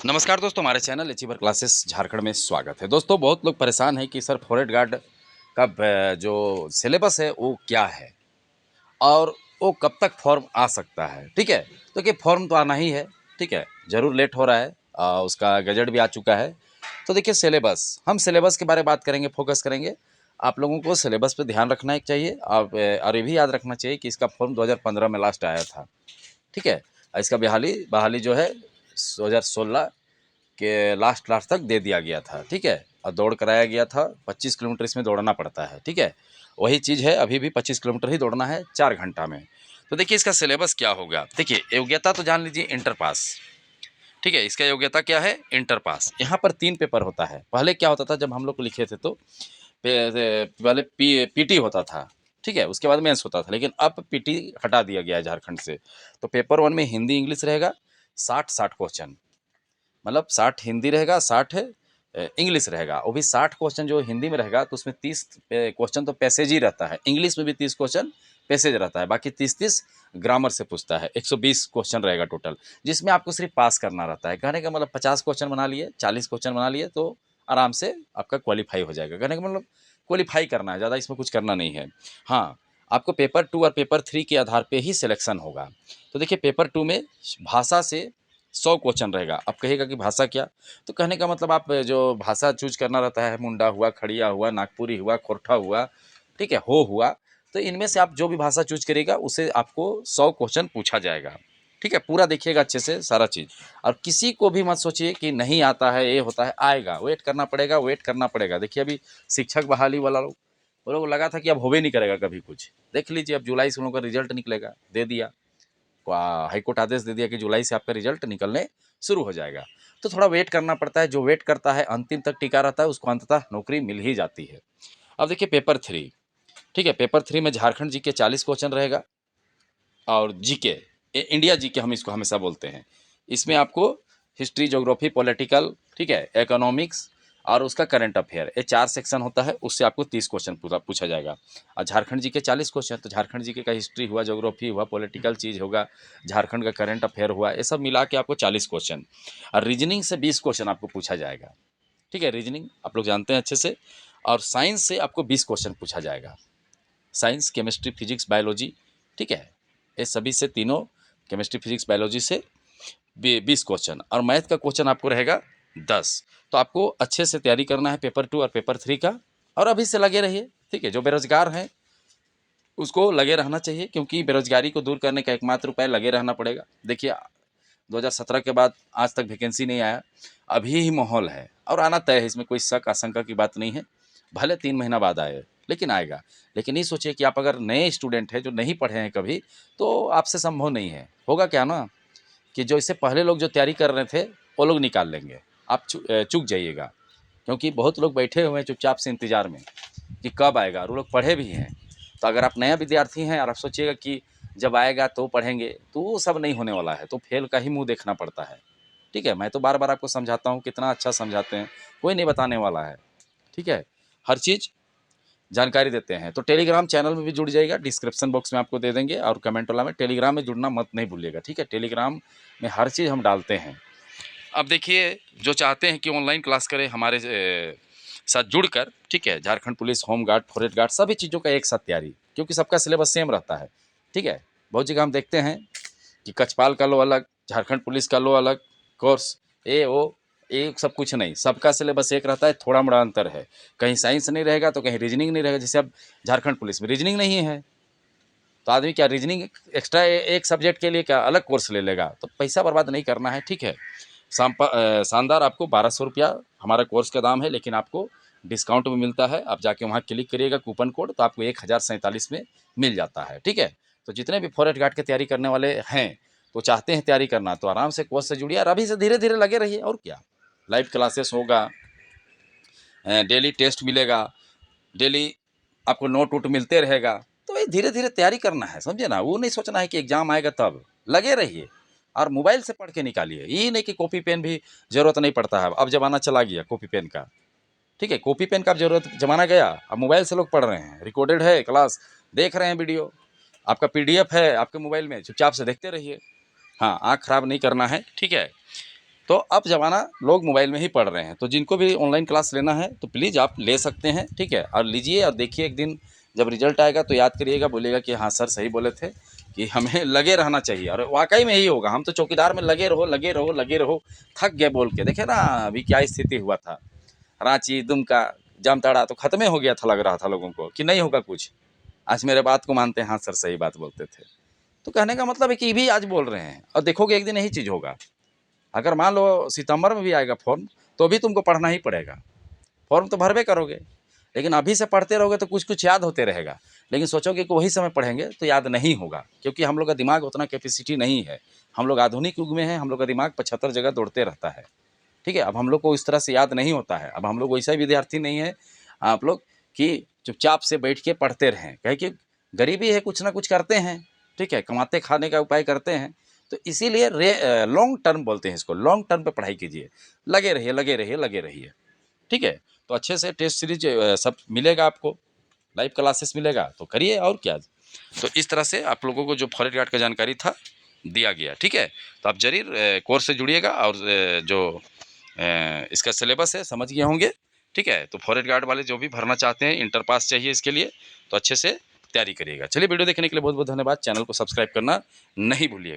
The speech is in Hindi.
नमस्कार दोस्तों, हमारे चैनल अचीवर क्लासेस झारखंड में स्वागत है। दोस्तों, बहुत लोग परेशान हैं कि सर फॉरेस्ट गार्ड का जो सिलेबस है वो क्या है और वो कब तक फॉर्म आ सकता है। ठीक है, तो कि फॉर्म तो आना ही है। ठीक है, ज़रूर लेट हो रहा है। उसका गजट भी आ चुका है। तो देखिए, सिलेबस, हम सिलेबस के बारे में बात करेंगे, फोकस करेंगे। आप लोगों को सिलेबस पे ध्यान रखना ही चाहिए। आप और ये भी याद रखना चाहिए कि इसका फॉर्म 2015 में लास्ट आया था। ठीक है, इसका बहाली जो है 2016 के लास्ट तक दे दिया गया था। ठीक है, और दौड़ कराया गया था। 25 किलोमीटर इसमें दौड़ना पड़ता है। ठीक है, वही चीज़ है, अभी भी 25 किलोमीटर ही दौड़ना है 4 घंटा में। तो देखिए, इसका सिलेबस क्या होगा। देखिए, योग्यता तो जान लीजिए, इंटर पास। ठीक है, इसका योग्यता क्या है, इंटर पास। यहाँ पर 3 पेपर होता है। पहले क्या होता था, जब हम लोग लिखे थे तो पहले पीटी होता था। ठीक है, उसके बाद मेंस होता था, लेकिन अब पीटी हटा दिया गया है झारखंड से। तो पेपर 1 में हिंदी इंग्लिश रहेगा, 60-60 क्वेश्चन। मतलब 60 हिंदी रहेगा, 60 इंग्लिश रहेगा। वो भी 60 क्वेश्चन जो हिंदी में रहेगा, तो उसमें 30 क्वेश्चन तो पैसेज ही रहता है। इंग्लिश में भी 30 क्वेश्चन पैसेज रहता है, बाकी 30-30 ग्रामर से पूछता है। 120 क्वेश्चन रहेगा टोटल, जिसमें आपको सिर्फ पास करना रहता है। कहने का मतलब 50 क्वेश्चन बना लिए, 40 क्वेश्चन बना लिए तो आराम से आपका क्वालिफाई हो जाएगा। कहने का मतलब क्वालिफाई करना है, ज़्यादा इसमें कुछ करना नहीं है। हाँ, आपको पेपर 2 और पेपर 3 के आधार पे ही सिलेक्शन होगा। तो देखिए, पेपर 2 में भाषा से 100 क्वेश्चन रहेगा। अब कहिएगा कि भाषा क्या? तो कहने का मतलब आप जो भाषा चूज़ करना रहता है, मुंडा हुआ, खड़िया हुआ, नागपुरी हुआ, खोरठा हुआ, ठीक है, हो हुआ, तो इनमें से आप जो भी भाषा चूज़ करिएगा, उससे आपको 100 क्वेश्चन पूछा जाएगा। ठीक है, पूरा देखिएगा अच्छे से सारा चीज़। और किसी को भी मत सोचिए कि नहीं आता है, ये होता है, आएगा, वेट करना पड़ेगा, वेट करना पड़ेगा। देखिए, अभी शिक्षक बहाली वाला लोग, वो लोग लगा था कि अब होबे नहीं करेगा कभी कुछ। देख लीजिए, अब जुलाई से उन लोगों का रिजल्ट निकलेगा, दे दिया। हाईकोर्ट आदेश दे दिया कि जुलाई से आपका रिजल्ट निकलने शुरू हो जाएगा। तो थोड़ा वेट करना पड़ता है। जो वेट करता है, अंतिम तक टिका रहता है, उसको अंततः नौकरी मिल ही जाती है। अब देखिए पेपर 3। ठीक है, पेपर 3 में झारखंड जी के 40 क्वेश्चन रहेगा और जीके, इंडिया जीके हम इसको हमेशा बोलते हैं। इसमें आपको हिस्ट्री, ज्योग्राफी, पॉलिटिकल, ठीक है, इकोनॉमिक्स और उसका करंट अफेयर, ये 4 सेक्शन होता है। उससे आपको 30 क्वेश्चन पूछा जाएगा। और झारखंड जी के 40 क्वेश्चन, तो झारखंड जी के का हिस्ट्री हुआ, ज्योग्राफी हुआ, पॉलिटिकल चीज़ होगा, झारखंड का करंट अफेयर हुआ, ये सब मिला के आपको 40 क्वेश्चन। और रीजनिंग से 20 क्वेश्चन आपको पूछा जाएगा। ठीक है, रीजनिंग आप लोग जानते हैं अच्छे से। और साइंस से आपको 20 क्वेश्चन पूछा जाएगा। साइंस, केमिस्ट्री, फिजिक्स, बायोलॉजी, ठीक है, ये सभी से तीनों, केमिस्ट्री, फिजिक्स, बायोलॉजी से 20 क्वेश्चन। और मैथ का क्वेश्चन आपको रहेगा 10। तो आपको अच्छे से तैयारी करना है पेपर 2 और पेपर 3 का, और अभी से लगे रहिए। ठीक है, जो बेरोजगार हैं उसको लगे रहना चाहिए, क्योंकि बेरोजगारी को दूर करने का एकमात्र उपाय लगे रहना पड़ेगा। देखिए, 2017 के बाद आज तक वैकेंसी नहीं आया, अभी ही माहौल है और आना तय है, इसमें कोई शक आशंका की बात नहीं है। भले 3 महीना बाद आए, लेकिन आएगा। लेकिन ये सोचिए कि आप अगर नए स्टूडेंट हैं जो नहीं पढ़े हैं कभी, तो आपसे संभव नहीं है। होगा क्या ना, कि जो इससे पहले लोग जो तैयारी कर रहे थे वो लोग निकाल लेंगे, आप चूक जाइएगा। क्योंकि बहुत लोग बैठे हुए हैं चुपचाप से इंतज़ार में कि कब आएगा, और वो लोग पढ़े भी हैं। तो अगर आप नया विद्यार्थी हैं और आप सोचिएगा कि जब आएगा तो पढ़ेंगे, तो वो सब नहीं होने वाला है। तो फेल का ही मुंह देखना पड़ता है। ठीक है, मैं तो बार बार आपको समझाता हूँ, कितना अच्छा समझाते हैं, कोई नहीं बताने वाला है। ठीक है, हर चीज़ जानकारी देते हैं। तो टेलीग्राम चैनल में भी जुड़ जाइएगा, डिस्क्रिप्शन बॉक्स में आपको दे देंगे, और कमेंट वाला में टेलीग्राम में जुड़ना मत नहीं भूलिएगा। ठीक है, टेलीग्राम में हर चीज़ हम डालते हैं। अब देखिए, जो चाहते हैं कि ऑनलाइन क्लास करें हमारे साथ जुड़कर, ठीक है, Jharkhand police, home guard, forest guard, सभी चीज़ों का एक साथ तैयारी, क्योंकि सबका सिलेबस सेम रहता है। ठीक है, बहुत जगह हम देखते हैं कि कचपाल का लो अलग, झारखंड पुलिस का लो अलग कोर्स, ये वो, एक सब कुछ नहीं, सबका सिलेबस एक रहता है, थोड़ा मोड़ा अंतर है। कहीं साइंस नहीं रहेगा तो कहीं रीजनिंग नहीं रहेगा। जैसे अब झारखंड पुलिस में रीजनिंग नहीं है, तो आदमी क्या रीजनिंग एक्स्ट्रा एक सब्जेक्ट के लिए क्या अलग कोर्स ले लेगा? तो पैसा बर्बाद नहीं करना है। ठीक है, शानदार, आपको 1200 रुपया हमारा कोर्स का दाम है, लेकिन आपको डिस्काउंट भी मिलता है। आप जाके वहाँ क्लिक करिएगा कूपन कोड, तो आपको 1047 में मिल जाता है। ठीक है, तो जितने भी फॉरेस्ट गार्ड की तैयारी करने वाले हैं, तो चाहते हैं तैयारी करना, तो आराम से कोर्स से जुड़िए और अभी से धीरे धीरे लगे रहिए। और क्या, लाइव क्लासेस होगा, डेली टेस्ट मिलेगा, डेली आपको नोट वोट मिलते रहेगा। तो ये धीरे धीरे तैयारी करना है, समझे ना। वो नहीं सोचना है कि एग्जाम आएगा तब। लगे रहिए और मोबाइल से पढ़ के निकालिए। ये नहीं कि कॉपी पेन भी जरूरत नहीं पड़ता है, अब जमाना चला गया कॉपी पेन का। ठीक है, कॉपी पेन का अब जरूरत जमाना गया, अब मोबाइल से लोग पढ़ रहे हैं। रिकॉर्डेड है क्लास, देख रहे हैं वीडियो, आपका पीडीएफ है आपके मोबाइल में, चुपचाप से देखते रहिए। हाँ, आँख खराब नहीं करना है। ठीक है, तो अब ज़माना लोग मोबाइल में ही पढ़ रहे हैं, तो जिनको भी ऑनलाइन क्लास लेना है तो प्लीज़ आप ले सकते हैं, ठीक है। और लीजिए और देखिए, एक दिन जब रिजल्ट आएगा तो याद करिएगा, बोलिएगा कि हाँ सर सही बोले थे कि हमें लगे रहना चाहिए, और वाकई में यही होगा। हम तो चौकीदार में लगे रहो लगे रहो लगे रहो, थक गए बोल के। देखे ना अभी क्या स्थिति हुआ था, रांची, दुमका, जामताड़ा तो खत्म हो गया था, लग रहा था लोगों को कि नहीं होगा कुछ। आज मेरे बात को मानते हैं, हाँ सर सही बात बोलते थे। तो कहने का मतलब है कि ये भी आज बोल रहे हैं, और देखोगे एक दिन यही चीज़ होगा। अगर मान लो सितंबर में भी आएगा फॉर्म, तो भी तुमको पढ़ना ही पड़ेगा। फॉर्म तो भरबे करोगे, लेकिन अभी से पढ़ते रहोगे तो कुछ कुछ याद होते रहेगा। लेकिन सोचोगे कि वही समय पढ़ेंगे तो याद नहीं होगा, क्योंकि हम लोग का दिमाग उतना कैपेसिटी नहीं है। हम लोग आधुनिक युग में हैं, हम लोग का दिमाग 75 जगह दौड़ते रहता है, ठीक है। अब हम लोग को इस तरह से याद नहीं होता है। अब हम लोग वैसा विद्यार्थी नहीं है आप लोग कि चुपचाप से बैठ के पढ़ते रहें, कहे कि गरीबी है, कुछ ना कुछ करते हैं, ठीक है, कमाते खाने का उपाय करते हैं। तो इसीलिए लॉन्ग टर्म बोलते हैं इसको, लॉन्ग टर्म पे पढ़ाई कीजिए, लगे रहिए लगे रहिए लगे रहिए, ठीक है। तो अच्छे से टेस्ट सीरीज सब मिलेगा आपको, लाइव क्लासेस मिलेगा, तो करिए और क्या। तो इस तरह से आप लोगों को जो फॉरेस्ट गार्ड का जानकारी था दिया गया, ठीक है। तो आप जरूर कोर्स से जुड़िएगा, और जो इसका सिलेबस है समझ गए होंगे, ठीक है। तो फॉरेस्ट गार्ड वाले जो भी भरना चाहते हैं, इंटर पास चाहिए इसके लिए, तो अच्छे से तैयारी करिएगा। चलिए, वीडियो देखने के लिए बहुत बहुत धन्यवाद। चैनल को सब्सक्राइब करना नहीं भूलिएगा।